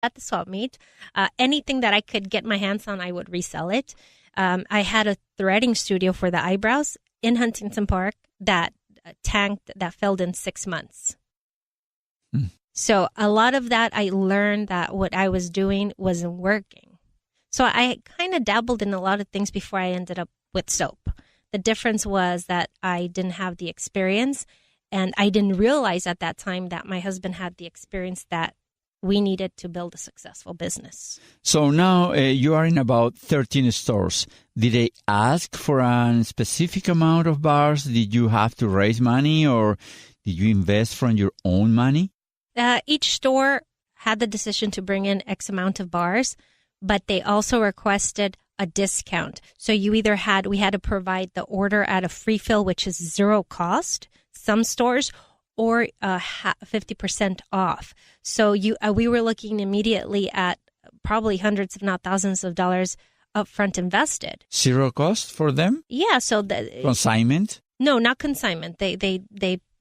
at the swap meet. Anything that I could get my hands on, I would resell it. I had a threading studio for the eyebrows in Huntington Park that failed in 6 months. So a lot of that, I learned that what I was doing wasn't working. So I kind of dabbled in a lot of things before I ended up with soap. The difference was that I didn't have the experience, and I didn't realize at that time that my husband had the experience that we needed to build a successful business. So now you are in about 13 stores. Did they ask for a specific amount of bars? Did you have to raise money, or did you invest from your own money? Each store had the decision to bring in X amount of bars, but they also requested a discount. So we had to provide the order at a free fill, which is zero cost, some stores, or 50% off. So we were looking immediately at probably hundreds, if not thousands of dollars upfront invested. Zero cost for them? Yeah. So consignment? No, not consignment. They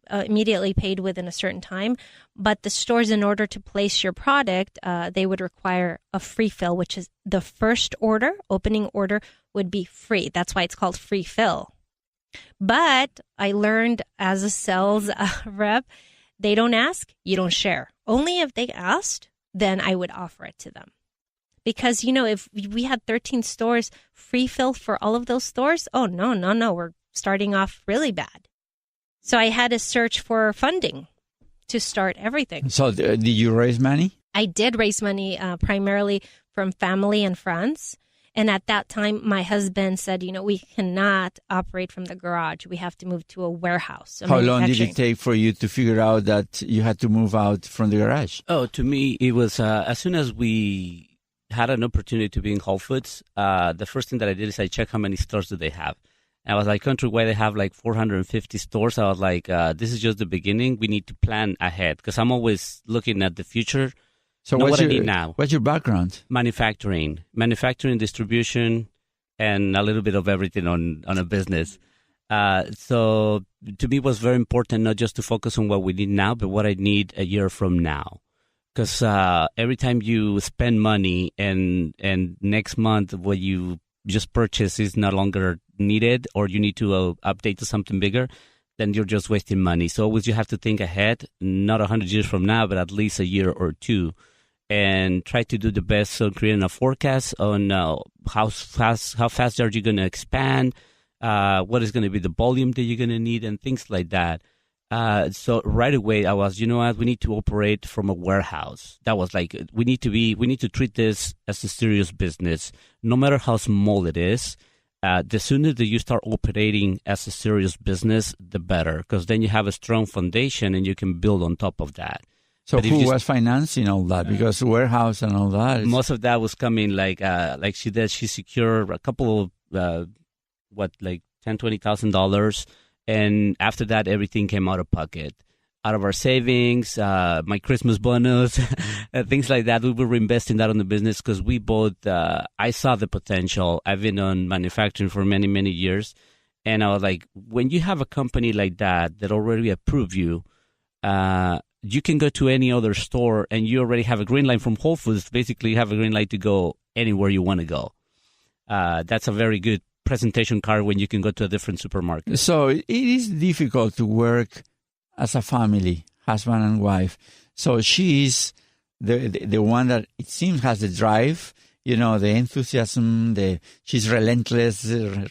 immediately paid within a certain time. But the stores, in order to place your product, they would require a free fill, which is the first order, opening order, would be free. That's why it's called free fill. But I learned as a sales rep, they don't ask, you don't share. Only if they asked, then I would offer it to them. Because, if we had 13 stores, free fill for all of those stores, oh, no, we're starting off really bad. So I had to search for funding to start everything. So did you raise money? I did raise money primarily from family and friends. And at that time, my husband said, we cannot operate from the garage. We have to move to a warehouse. How long did it take for you to figure out that you had to move out from the garage? Oh, to me, it was as soon as we had an opportunity to be in Whole Foods, the first thing that I did is I checked how many stores do they have. And I was like, countrywide, they have like 450 stores. I was like, this is just the beginning. We need to plan ahead because I'm always looking at the future. So what I need now. What's your background? Manufacturing, distribution, and a little bit of everything on a business. So to me, it was very important not just to focus on what we need now, but what I need a year from now. Because every time you spend money and next month what you just purchased is no longer needed, or you need to update to something bigger, then you're just wasting money. So always you have to think ahead, not 100 years from now, but at least a year or two. And try to do the best on creating a forecast on how fast are you going to expand, what is going to be the volume that you're going to need, and things like that. So right away I was, we need to operate from a warehouse. That was like, we need to treat this as a serious business, no matter how small it is. The sooner that you start operating as a serious business, the better, because then you have a strong foundation and you can build on top of that. So who was financing all that? Because warehouse and all that. Most of that was coming like she did. She secured a couple of $10,000-$20,000, and after that, everything came out of pocket, out of our savings, my Christmas bonus, things like that. We were reinvesting that on the business because we both. I saw the potential. I've been on manufacturing for many, many years, and I was like, when you have a company like that already approved you. You can go to any other store and you already have a green light from Whole Foods. Basically, you have a green light to go anywhere you want to go. That's a very good presentation card when you can go to a different supermarket. So it is difficult to work as a family, husband and wife. So she is the one that it seems has the drive, the enthusiasm, she's relentless,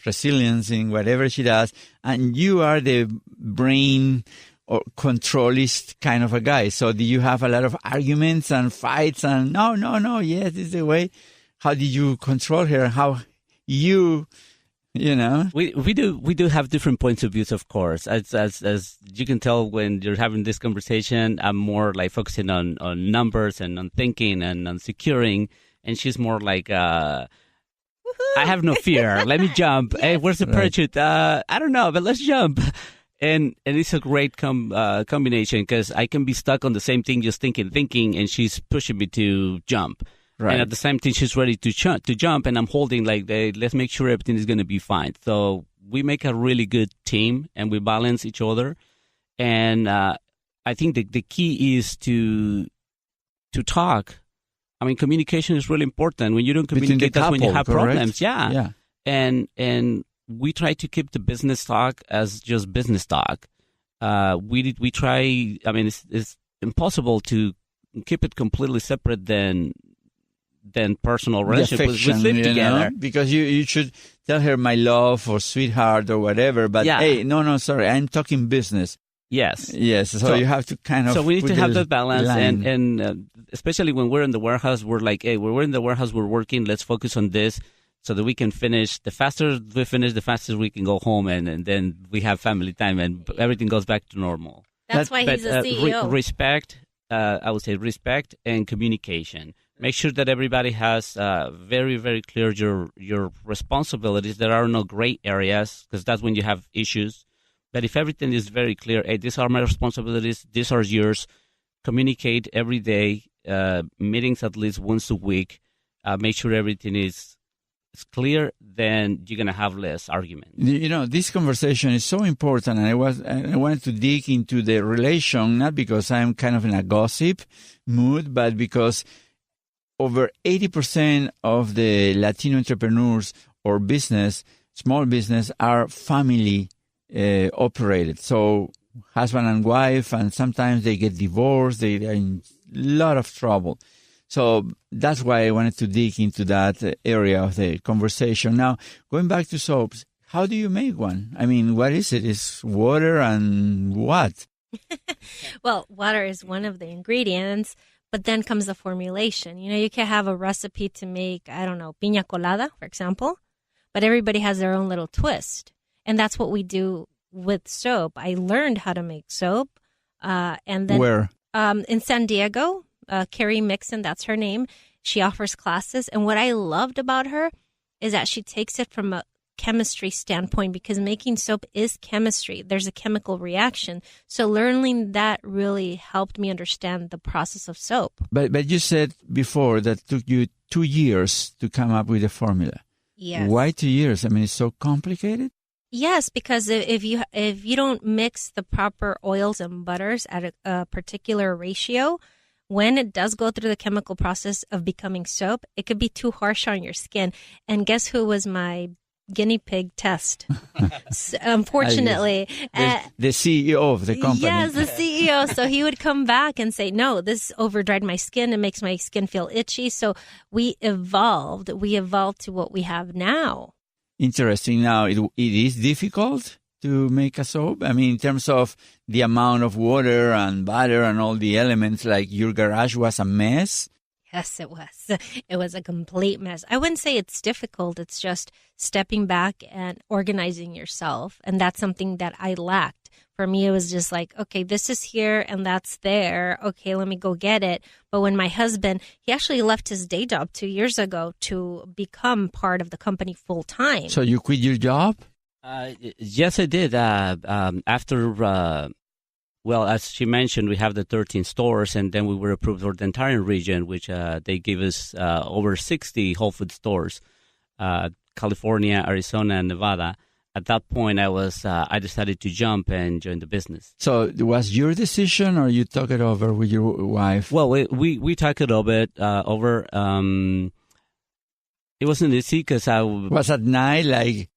resilience in whatever she does. And you are the brain or controlist kind of a guy. So do you have a lot of arguments and fights and no, yes, this is the way? How did you control her? How you We do have different points of views, of course. As you can tell when you're having this conversation, I'm more like focusing on numbers and on thinking and on securing, and she's more like I have no fear. Let me jump. Yes. Hey, where's the parachute? I don't know, but let's jump. And it's a great combination because I can be stuck on the same thing, just thinking, and she's pushing me to jump. Right. And at the same time, she's ready to jump, and I'm holding let's make sure everything is going to be fine. So we make a really good team, and we balance each other. And I think the key is to talk I mean, communication is really important. When you don't communicate, that's when you have correct? problems. Yeah. And we try to keep the business talk as just business talk. We try. I mean, it's impossible to keep it completely separate than personal relationship. We live together because you should tell her my love or sweetheart or whatever. But hey, no, sorry, I'm talking business. Yes. So you have to kind of. So we need to have that balance, and especially when we're in the warehouse, we're like, hey, when we're in the warehouse, we're working. Let's focus on this so that we can finish. The faster we finish, the faster we can go home, and then we have family time, and everything goes back to normal. That's why he's a CEO. Respect, I would say respect and communication. Make sure that everybody has very, very clear your responsibilities. There are no gray areas, because that's when you have issues. But if everything is very clear, hey, these are my responsibilities, these are yours, communicate every day, meetings at least once a week, make sure everything is clear, then you're going to have less argument. This conversation is so important, and I wanted to dig into the relation, not because I'm kind of in a gossip mood, but because over 80% of the Latino entrepreneurs or small business, are family operated. So husband and wife, and sometimes they get divorced. They are in a lot of trouble. So that's why I wanted to dig into that area of the conversation. Now, going back to soaps, how do you make one? I mean, what is it? It's water and what? Well, water is one of the ingredients, but then comes the formulation. You can have a recipe to make, I don't know, piña colada, for example, but everybody has their own little twist. And that's what we do with soap. I learned how to make soap. And then where? In San Diego, Carrie Mixon, that's her name. She offers classes. And what I loved about her is that she takes it from a chemistry standpoint, because making soap is chemistry. There's a chemical reaction. So learning that really helped me understand the process of soap. But you said before that it took you 2 years to come up with a formula. Yes. Why 2 years? I mean, it's so complicated. Yes, because if you don't mix the proper oils and butters at a particular ratio, when it does go through the chemical process of becoming soap, it could be too harsh on your skin. And guess who was my guinea pig test? Unfortunately. The CEO of the company. Yes, the CEO. So he would come back and say, no, this overdried my skin. It makes my skin feel itchy. So we evolved to what we have now. Interesting. Now, it is difficult to make a soap? I mean, in terms of the amount of water and butter and all the elements, like your garage was a mess? Yes, it was. It was a complete mess. I wouldn't say it's difficult. It's just stepping back and organizing yourself. And that's something that I lacked. For me, it was just like, okay, this is here and that's there. Okay, let me go get it. But when my husband, he actually left his day job 2 years ago to become part of the company full time. So you quit your job? Yes, I did. After, well, as she mentioned, we have the 13 stores, and then we were approved for the entire region, which they gave us over 60 Whole Foods stores, California, Arizona, and Nevada. At that point, I decided to jump and join the business. So it was your decision, or you talked it over with your wife? Well, we talked it over. It wasn't easy because was at night, like,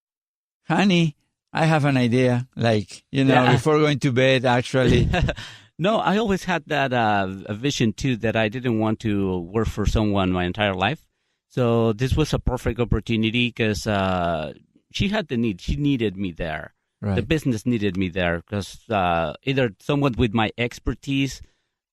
honey, I have an idea. Like, before going to bed, actually. No, I always had that a vision too, that I didn't want to work for someone my entire life. So this was a perfect opportunity because. She had the need. She needed me there. Right. The business needed me there because either someone with my expertise,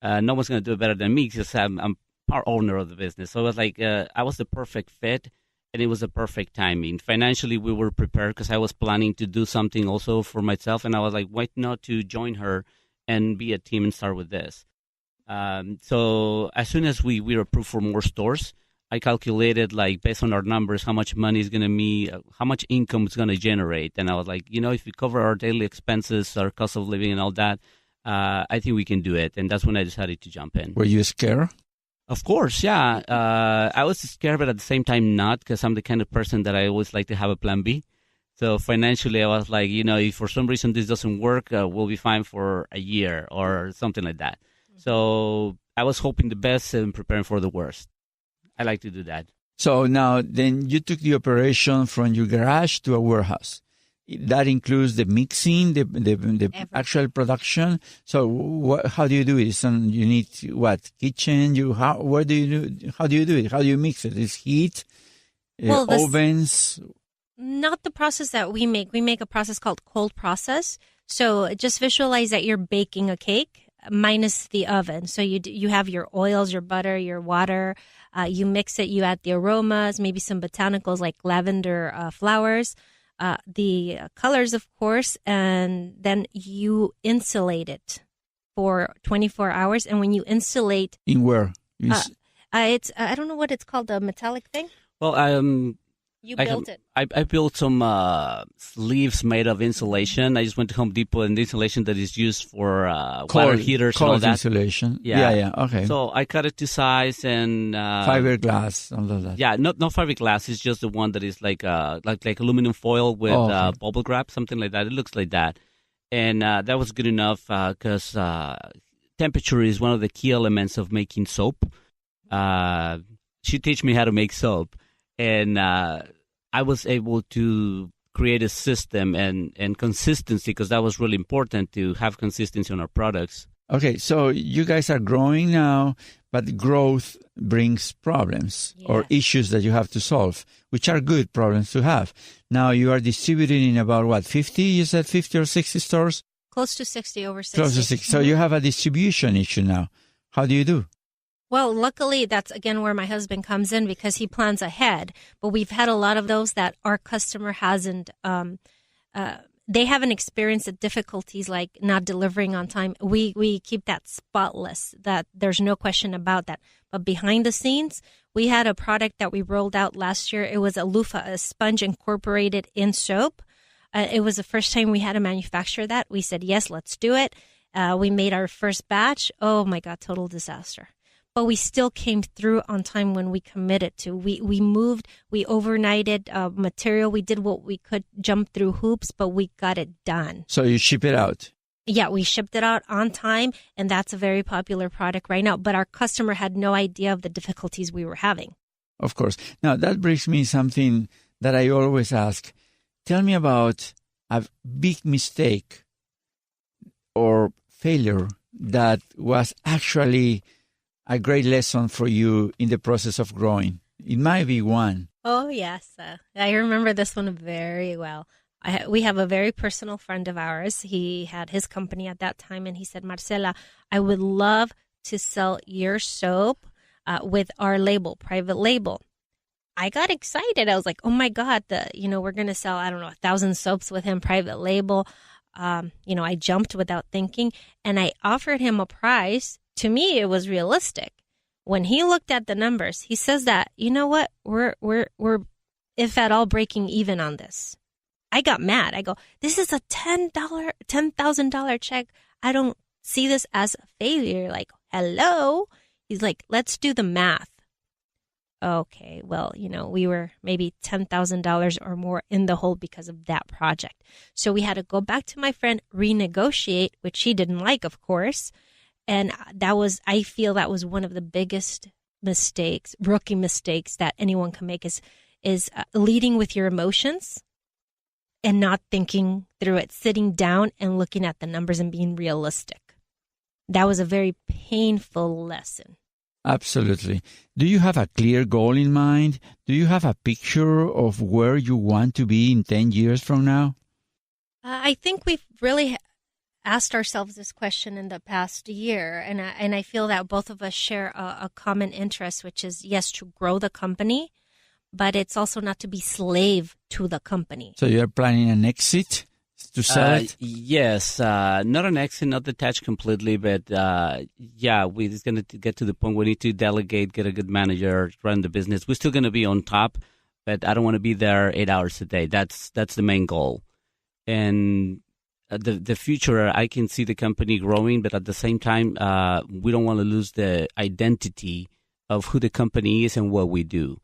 no one's going to do it better than me because I'm part owner of the business. So it was like I was the perfect fit, and it was the perfect timing. Financially, we were prepared because I was planning to do something also for myself, and I was like, why not to join her and be a team and start with this? So as soon as we were approved for more stores, I calculated, like, based on our numbers, how much money is going to be, how much income it's going to generate. And I was like, if we cover our daily expenses, our cost of living and all that, I think we can do it. And that's when I decided to jump in. Were you scared? Of course, yeah. I was scared, but at the same time not, because I'm the kind of person that I always like to have a plan B. So financially, I was like, if for some reason this doesn't work, we'll be fine for a year or something like that. So I was hoping the best and preparing for the worst. I like to do that. So now, then you took the operation from your garage to a warehouse. That includes the mixing, the actual production. So how do you do it? So you need what, kitchen? How do you do it? How do you mix it? Is heat, ovens? Not the process that we make. We make a process called cold process. So just visualize that you're baking a cake minus the oven. So you have your oils, your butter, your water. You mix it. You add the aromas, maybe some botanicals like lavender flowers, the colors, of course, and then you insulate it for 24 hours. And when you insulate, in where? it's I don't know what it's called, the metallic thing. Well, you built it. I built some sleeves made of insulation. I just went to Home Depot, and the insulation that is used for water heaters and all that. Insulation. Yeah. Okay. So I cut it to size and fiberglass, all of that. Yeah, not fiberglass. It's just the one that is like aluminum foil with bubble wrap, something like that. It looks like that, and that was good enough because temperature is one of the key elements of making soap. She teach me how to make soap, and I was able to create a system and consistency, because that was really important to have consistency on our products. Okay, so you guys are growing now, but growth brings problems or issues that you have to solve, which are good problems to have. Now you are distributing in about, 50? You said 50 or 60 stores? Close to 60, over 60. Close to 60. So you have a distribution issue now. How do you do? Well, luckily, that's, again, where my husband comes in, because he plans ahead. But we've had a lot of those that our customer hasn't, they haven't experienced the difficulties like not delivering on time. We keep that spotless, that there's no question about that. But behind the scenes, we had a product that we rolled out last year. It was a loofah, a sponge incorporated in soap. It was the first time we had to manufacture that. We said, yes, let's do it. We made our first batch. Oh, my God, total disaster. But we still came through on time when we committed to. We moved, we overnighted material. We did what we could, jump through hoops, but we got it done. So you ship it out? Yeah, we shipped it out on time, and that's a very popular product right now. But our customer had no idea of the difficulties we were having. Of course. Now, that brings me something that I always ask. Tell me about a big mistake or failure that was actually a great lesson for you in the process of growing. It might be one. Oh, yes. I remember this one very well. We have a very personal friend of ours. He had his company at that time, and he said, Marcela, I would love to sell your soap with our label, private label. I got excited. I was like, oh, my God, we're going to sell, 1,000 soaps with him, private label. I jumped without thinking, and I offered him a price. To me, it was realistic. When he looked at the numbers, he says that, you know what, we're if at all breaking even on this. I got mad. I go, this is a $10,000 check. I don't see this as a failure. Like, hello? He's like, let's do the math. Okay, well, we were maybe $10,000 or more in the hole because of that project. So we had to go back to my friend, renegotiate, which he didn't like, of course. And I feel that was one of the biggest mistakes, rookie mistakes that anyone can make is leading with your emotions and not thinking through it, sitting down and looking at the numbers and being realistic. That was a very painful lesson. Absolutely. Do you have a clear goal in mind? Do you have a picture of where you want to be in 10 years from now? I think we've really asked ourselves this question in the past year, and I feel that both of us share a common interest, which is, yes, to grow the company, but it's also not to be slave to the company. So you're planning an exit to sell it? Yes, not an exit, not detached completely, but it's going to get to the point we need to delegate, get a good manager, run the business. We're still going to be on top, but I don't want to be there 8 hours a day. That's the main goal. And the future, I can see the company growing, but at the same time, we don't want to lose the identity of who the company is and what we do.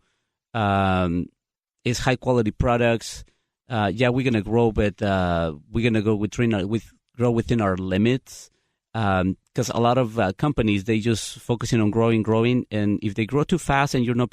It's high quality products. We're gonna grow, but we're gonna grow within our limits. Because a lot of companies, they just focusing on growing, and if they grow too fast and you're not